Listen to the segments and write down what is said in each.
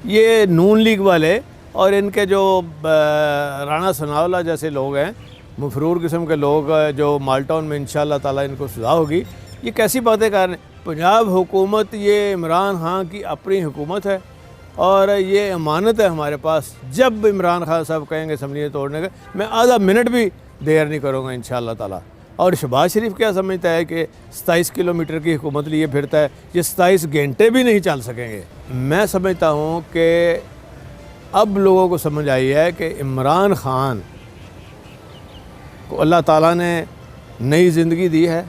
یہ نون لیگ والے اور ان کے جو رانا ثناءاللہ جیسے لوگ ہیں، مفرور قسم کے لوگ جو مالٹاؤن میں انشاءاللہ تعالیٰ ان کو سزا ہوگی، یہ کیسی باتیں کر رہے ہیں؟ پنجاب حکومت یہ عمران خان کی اپنی حکومت ہے اور یہ امانت ہے ہمارے پاس. جب عمران خان صاحب کہیں گے اسمبلی توڑنے کا، میں آدھا منٹ بھی دیر نہیں کروں گا انشاءاللہ تعالیٰ. اور شہباز شریف کیا سمجھتا ہے کہ 27 کلومیٹر کی حکومت لیے پھرتا ہے، یہ 27 گھنٹے بھی نہیں چل سکیں گے. میں سمجھتا ہوں کہ اب لوگوں کو سمجھ آئی ہے کہ عمران خان کو اللہ تعالیٰ نے نئی زندگی دی ہے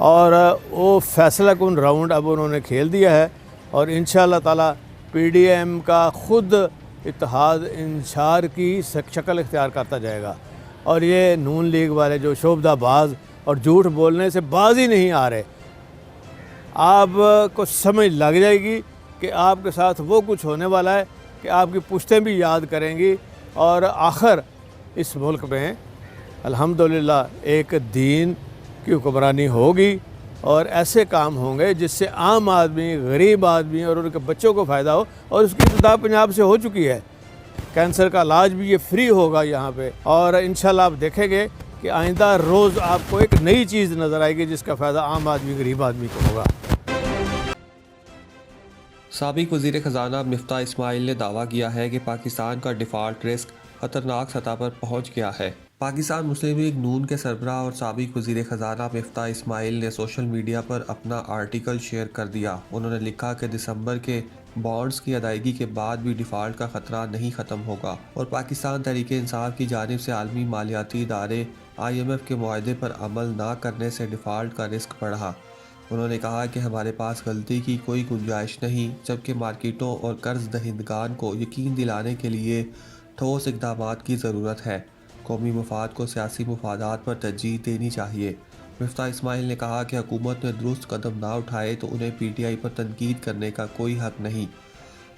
اور وہ فیصلہ کن راؤنڈ اب انہوں نے کھیل دیا ہے، اور انشاءاللہ تعالیٰ پی ڈی ایم کا خود اتحاد انشار کی شکل اختیار کرتا جائے گا. اور یہ نون لیگ والے جو شعبدہ باز اور جھوٹ بولنے سے باز ہی نہیں آ رہے، آپ کو سمجھ لگ جائے گی کہ آپ کے ساتھ وہ کچھ ہونے والا ہے کہ آپ کی پشتیں بھی یاد کریں گی. اور آخر اس ملک میں الحمدللہ ایک دین کی حکمرانی ہوگی اور ایسے کام ہوں گے جس سے عام آدمی، غریب آدمی اور ان کے بچوں کو فائدہ ہو. اور اس کی ابتدا پنجاب سے ہو چکی ہے. کینسر کا علاج بھی یہ فری ہوگا یہاں پہ، اور انشاءاللہ آپ دیکھیں گے کہ آئندہ روز آپ کو ایک نئی چیز نظر آئے گی جس کا فائدہ عام آدمی، غریب آدمی کو ہوگا. سابق وزیر خزانہ مفتاح اسماعیل نے دعویٰ کیا ہے کہ پاکستان کا ڈیفالٹ رسک خطرناک سطح پر پہنچ گیا ہے. پاکستان مسلم لیگ نون کے سربراہ اور سابق وزیر خزانہ مفتاح اسماعیل نے سوشل میڈیا پر اپنا آرٹیکل شیئر کر دیا. انہوں نے لکھا کہ دسمبر کے بانڈز کی ادائیگی کے بعد بھی ڈیفالٹ کا خطرہ نہیں ختم ہوگا، اور پاکستان تحریک انصاف کی جانب سے عالمی مالیاتی ادارے IMF کے معاہدے پر عمل نہ کرنے سے ڈیفالٹ کا رسک بڑھا. انہوں نے کہا کہ ہمارے پاس غلطی کی کوئی گنجائش نہیں، جبکہ مارکیٹوں اور قرض دہندگان کو یقین دلانے کے لیے ٹھوس اقدامات کی ضرورت ہے. قومی مفاد کو سیاسی مفادات پر ترجیح دینی چاہیے. مفتاح اسماعیل نے کہا کہ حکومت نے درست قدم نہ اٹھائے تو انہیں PTI پر تنقید کرنے کا کوئی حق نہیں.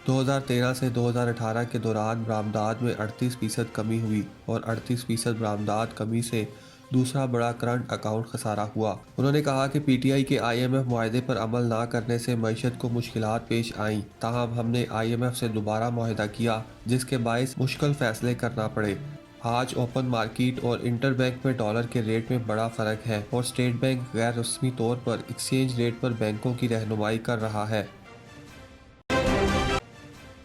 2013 سے 2018 کے دوران برآمدات میں 38% کمی ہوئی، اور 38% برآمدات کمی سے دوسرا بڑا کرنٹ اکاؤنٹ خسارہ ہوا. انہوں نے کہا کہ PTI کے IMF معاہدے پر عمل نہ کرنے سے معیشت کو مشکلات پیش آئیں، تاہم ہم نے IMF سے دوبارہ معاہدہ کیا جس کے باعث مشکل فیصلے کرنا پڑے. آج اوپن مارکیٹ اور انٹر بینک میں ڈالر کے ریٹ میں بڑا فرق ہے، اور اسٹیٹ بینک غیر رسمی طور پر ایکسچینج ریٹ پر بینکوں کی رہنمائی کر رہا ہے.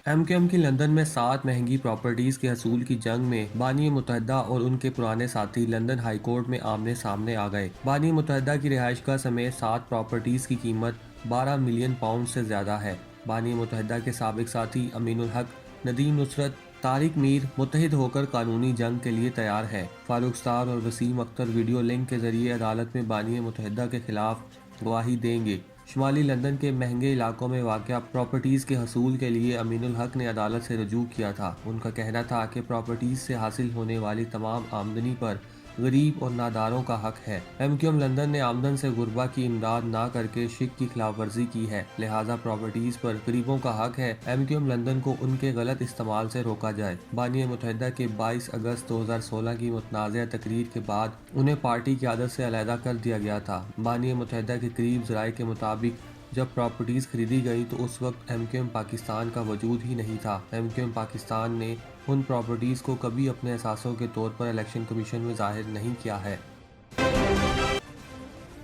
MQM کی لندن میں 7 مہنگی پراپرٹیز کے حصول کی جنگ میں بانی متحدہ اور ان کے پرانے ساتھی لندن ہائی کورٹ میں آمنے سامنے آ گئے. بانی متحدہ کی رہائش گاہ سمیت 7 پراپرٹیز کی قیمت 12 ملین پاؤنڈ سے زیادہ ہے. بانی متحدہ کے سابق ساتھی امین الحق، ندیم نصرت، طارق میر متحد ہو کر قانونی جنگ کے لیے تیار ہے. فاروق ستار اور وسیم اختر ویڈیو لنک کے ذریعے عدالت میں بانی متحدہ کے خلاف گواہی دیں گے. شمالی لندن کے مہنگے علاقوں میں واقع پراپرٹیز کے حصول کے لیے امین الحق نے عدالت سے رجوع کیا تھا. ان کا کہنا تھا کہ پراپرٹیز سے حاصل ہونے والی تمام آمدنی پر غریب اور ناداروں کا حق ہے. MQM لندن نے آمدن سے غربا کی امداد نہ کر کے شک کی خلاف ورزی کی ہے، لہٰذا پراپرٹیز پر غریبوں کا حق ہے. MQM لندن کو ان کے غلط استعمال سے روکا جائے. بانی متحدہ کے 22 اگست 2016 کی متنازع تقریر کے بعد انہیں پارٹی قیادت سے علیحدہ کر دیا گیا تھا. بانی متحدہ کے قریب ذرائع کے مطابق جب پراپرٹیز خریدی گئی تو اس وقت MQM پاکستان کا وجود ہی نہیں تھا. MQM پاکستان نے ان پراپرٹیز کو کبھی اپنے اثاثوں کے طور پر الیکشن کمیشن میں ظاہر نہیں کیا ہے.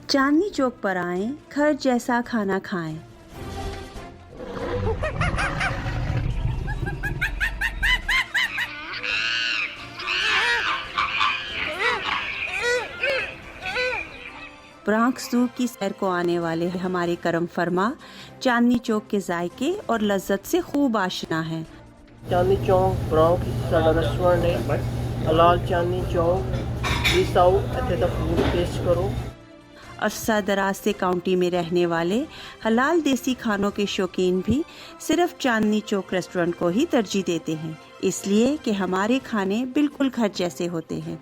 چاندنی چوک پر آئیں، گھر جیسا کھانا کھائیں. برانکس زو کی سیر کو آنے والے ہمارے کرم فرما چاندنی چوک کے ذائقے اور لذت سے خوب آشنا ہیں. چاندنی چوک برانکس ساڈا ریسٹورینٹ ہے. حلال چاندنی چوک پلیز آؤ اتنے دا فوڈ ٹیسٹ کرو. عرصہ دراز سے کاؤنٹی میں رہنے والے حلال دیسی کھانوں کے شوقین بھی صرف چاندنی چوک ریسٹورنٹ کو ہی ترجیح دیتے ہیں، اس لیے کہ ہمارے کھانے بالکل گھر جیسے ہوتے ہیں.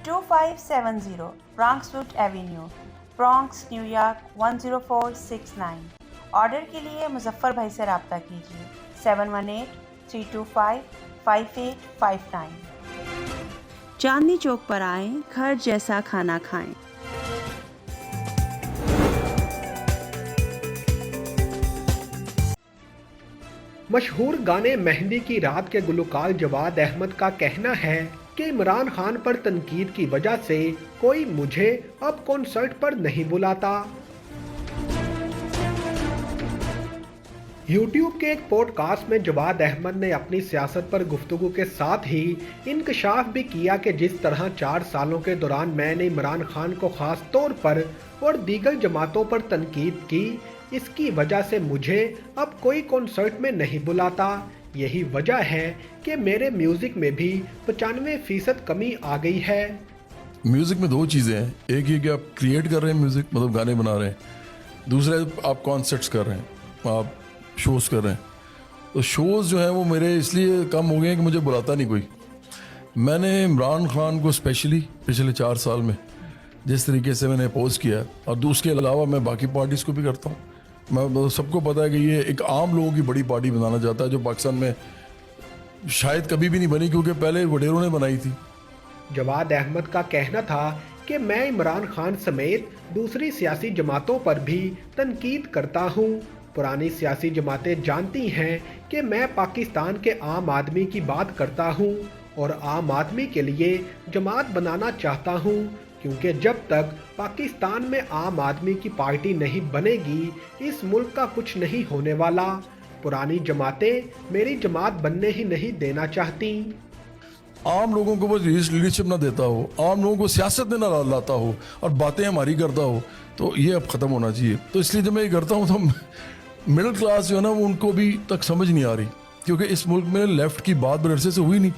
2570 Bronxwood Avenue, Bronx, New York 10469. Order کے لیے مظفر بھائی سے رابطہ کیجیے 718-325-5859. چاندنی چوک پر آئیں، گھر جیسا کھانا کھائیں. मशहूर गाने मेहंदी की रात के गुलकार जवाद अहमद का कहना है कि इमरान खान पर तनकीद की वजह से कोई मुझे अब कॉन्सर्ट पर नहीं बुलाता। YouTube के एक पॉडकास्ट में जवाद अहमद ने अपनी सियासत पर गुफ्तगू के साथ ही इंकशाफ भी किया कि जिस तरह 4 सालों के दौरान मैंने इमरान खान को खास तौर पर और दीगर जमातों पर तनकीद की, इसकी वजह से मुझे अब कोई कॉन्सर्ट में नहीं बुलाता। यही वजह है कि मेरे म्यूजिक में भी 95% कमी आ गई है। म्यूजिक में 2 चीज़ें हैं, एक ये कि आप क्रिएट कर रहे हैं म्यूजिक, मतलब गाने बना रहे हैं, दूसरा आप कॉन्सर्ट्स कर रहे हैं, आप शोज़ कर रहे हैं। तो शोज़ जो हैं वो मेरे इसलिए कम हो गए हैं कि मुझे बुलाता नहीं कोई। मैंने इमरान खान को स्पेशली पिछले 4 साल में जिस तरीके से मैंने अपोज किया, और उसके अलावा मैं बाकी पार्टीज़ को भी करता हूँ। मैं सबको पता है कि ये एक आम लोगों की बड़ी पार्टी बनाना चाहता है जो पाकिस्तान में शायद कभी भी नहीं बनी, क्योंकि पहले वडेरों ने बनाई थी। जवाद अहमद का कहना था कि मैं इमरान खान समेत दूसरी सियासी जमातों पर भी तनकीद करता हूँ। पुरानी सियासी जमातें जानती हैं कि मैं पाकिस्तान के आम आदमी की बात करता हूँ और आम आदमी के लिए जमात बनाना चाहता हूँ, क्योंकि जब तक पाकिस्तान में आम आदमी की पार्टी नहीं बनेगी इस मुल्क का कुछ नहीं होने वाला। पुरानी जमातें मेरी जमात बनने ही नहीं देना चाहती। आम लोगों को वो लीडरशिप ना देता हो, आम लोगों को सियासत में ना लाता हो और बातें हमारी करता हो, तो ये अब ख़त्म होना चाहिए। तो इसलिए जब मैं ये करता हूँ तो मिडिल क्लास जो है ना वो उनको भी तक समझ नहीं आ रही, क्योंकि इस मुल्क में लेफ़्ट की बात बड़े अरसे से हुई नहीं।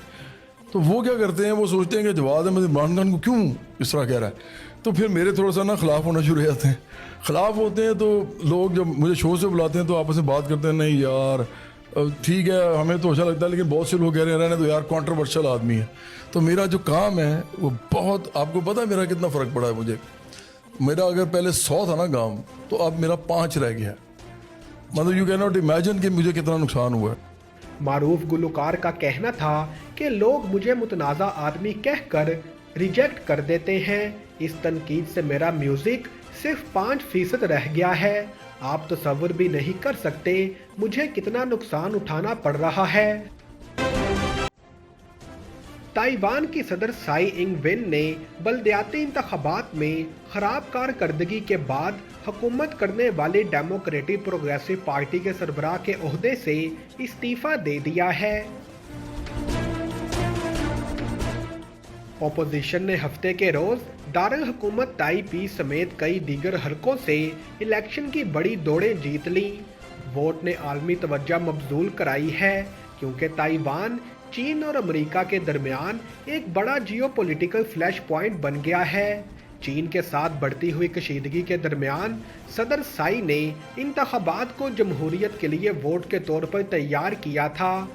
तो वो क्या करते हैं, वो सोचते हैं कि जवाद अहमद इमरान खान को क्यों इस तरह कह रहा है, तो फिर मेरे थोड़ा सा ना ख़िलाफ़ होना शुरू हो जाते हैं। ख़िलाफ़ होते हैं तो लोग जब मुझे शो से बुलाते हैं तो आपस में बात करते हैं, नहीं यार ठीक है हमें तो अच्छा लगता है, लेकिन बहुत से लोग कह रहे हैं रहने तो यार कॉन्ट्रोवर्शियल आदमी है। तो मेरा जो काम है वो बहुत, आपको पता है मेरा कितना फ़र्क पड़ा है मुझे। मेरा अगर पहले 100 था ना गाँव, तो अब मेरा 5 रह गया है। मतलब यू कैन नॉट इमेजिन कि मुझे कितना नुकसान हुआ है। मारूफ गुलकार का कहना था कि लोग मुझे मुतनाज़ा आदमी कहकर रिजेक्ट कर देते हैं। इस तनकीद से मेरा म्यूज़िक सिर्फ 5% रह गया है। आप तसव्वुर भी नहीं कर सकते मुझे कितना नुकसान उठाना पड़ रहा है। ताइवान की सदर साई इंग वेन ने बल्दियाती इंतखाबात में खराब कारकर्दगी के बाद हुकूमत करने वाली डेमोक्रेटिक प्रोग्रेसिव पार्टी के सरबराह के ओहदे से इस्तीफा दे दिया है। अपोजिशन ने हफ्ते के रोज दारुल हुकूमत ताइपी समेत कई दीगर हलकों से इलेक्शन की बड़ी दौड़ें जीत ली। वोट ने आलमी तवज्जो मबजूल कराई है, क्योंकि ताइवान चीन और अमेरिका के दरमियान एक बड़ा जियोपॉलिटिकल फ्लैश पॉइंट बन गया है। चीन के साथ बढ़ती हुई कशीदगी के दरमियान सदर साई ने इंतखाबात को जमहूरियत के लिए वोट के तौर पर तैयार किया था।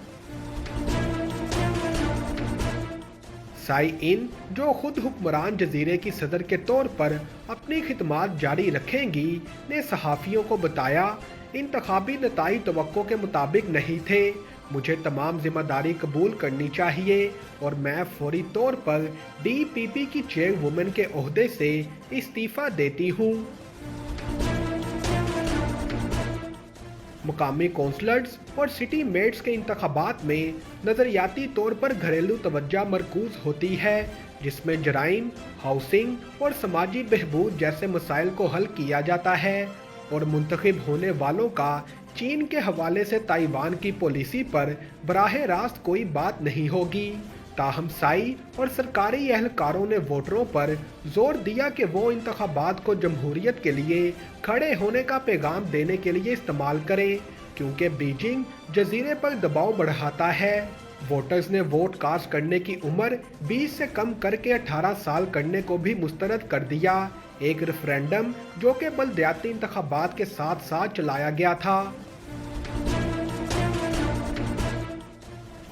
साई इन, जो खुद हुक्मरान जजीरे की सदर के तौर पर अपनी खिदमात जारी रखेंगी, ने सहाफ़ियों को बताया, इंतखाबी नताई तवक्को के मुताबिक नहीं थे। मुझे तमाम जिम्मेदारी कबूल करनी चाहिए और मैं फौरी तौर पर DPP की चेयरवुमन के ओहदे से इस्तीफा देती हूँ। मुकामी कौंसलर्स और सिटी मेट्स के इंतखाबात में नज़रियाती तौर पर घरेलू तवज्जो मरकूज होती है, जिसमें जराइम, हाउसिंग और समाजी बहबूद जैसे मसाइल को हल किया जाता है, और मुंतखब होने वालों का चीन के हवाले से ताइवान की पॉलिसी पर बराह रास्त कोई बात नहीं होगी। ताहम साई और सरकारी एहलकारों ने वोटरों पर जोर दिया कि वो इंतखाबात को जमहूरियत के लिए खड़े होने का पैगाम देने के लिए इस्तेमाल करें, क्योंकि बीजिंग जजीरे पर दबाव बढ़ाता है। वोटर्स ने वोट कास्ट करने की उम्र 20 से कम करके 18 साल करने को भी मुस्तरद कर दिया। एक रेफरेंडम जो कि बल्दियाती इंतखाबात के साथ साथ चलाया गया था।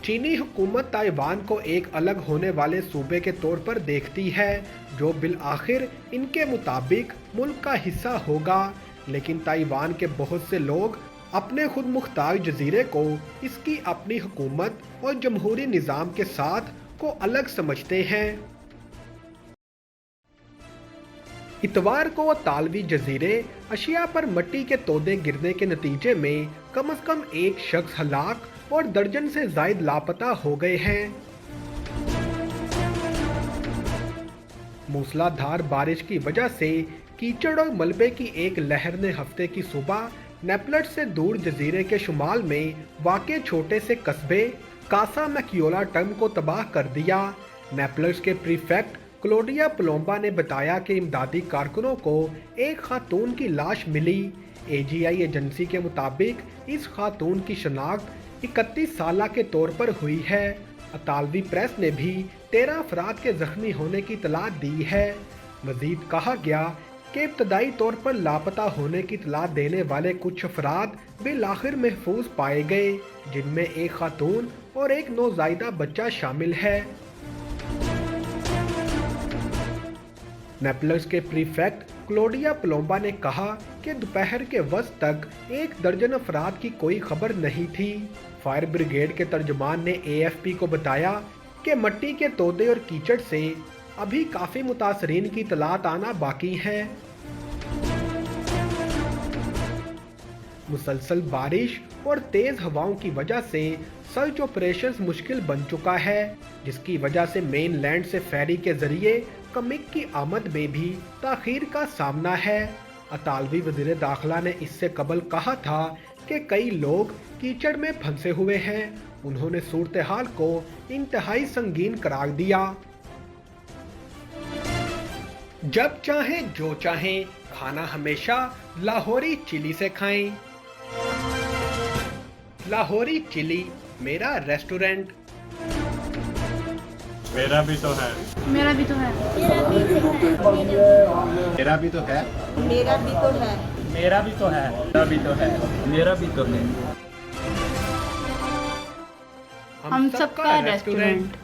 चीनी हुकूमत ताइवान को एक अलग होने वाले सूबे के तौर पर देखती है, जो बिल आखिर इनके मुताबिक मुल्क का हिस्सा होगा, लेकिन ताइवान के बहुत से लोग अपने खुद मुख्तार जजीरे को इसकी अपनी हुकूमत और जमहूरी निज़ाम के साथ को अलग समझते हैं। इतवार को तालवी जजीरे अशिया पर मिट्टी के तोदे गिरने के नतीजे में कम से कम एक शख्स हलाक और दर्जन से जायद लापता हो गए हैं। मूसलाधार बारिश की वजह से कीचड़ और मलबे की एक लहर ने हफ्ते की सुबह नेपलट से दूर जजीरे के शुमाल में वाक़े छोटे से कस्बे कासा मैक्योला टर्म को तबाह कर दिया। नेपलस के प्रीफेक्ट क्लोडिया पलोम्बा ने बताया कि इमदादी कारकुनों को एक खातून की लाश मिली। एजीआई एजेंसी के मुताबिक इस खातून की शनाख्त 31 साल के तौर पर हुई है। अतालवी प्रेस ने भी 13 अफराद के जख्मी होने की इतला दी है। मजीद कहा गया कि इब्तदाई तौर पर लापता होने की इतला देने वाले कुछ अफराद बिलाखिर महफूज पाए गए, जिनमें एक खातून और एक नौजायदा बच्चा शामिल है। नेपलस के प्रीफेक्ट क्लोडिया पलोम्बा ने कहा कि दोपहर के वक्त तक 1 दर्जन अफराद की कोई खबर नहीं थी। फायर ब्रिगेड के तर्जुमान ने AFP को बताया कि मिट्टी के तोदे और कीचड़ से अभी काफी मुतासरीन की इतलात आना बाकी है। मुसलसल बारिश और तेज हवाओं की वजह से सर्च ऑपरेशंस मुश्किल बन चुका है, जिसकी वजह से मेन लैंड से फेरी के जरिए कमिक की आमद में भी ताखीर का सामना है। अतालवी वज़ीर दाखिला ने इससे कबल कहा था कि कई लोग कीचड़ में फंसे हुए हैं। उन्होंने सूरत हाल को इंतहाई संगीन करार दिया। जब चाहें जो चाहें, खाना हमेशा लाहौरी चिली से खाएं। लाहौरी चिली मेरा रेस्टोरेंट। मेरा भी तो है। मेरा भी तो है। मेरा भी तो है। मेरा भी तो है। मेरा भी तो है। मेरा भी तो है। मेरा भी तो है। हम सबका रेस्टोरेंट।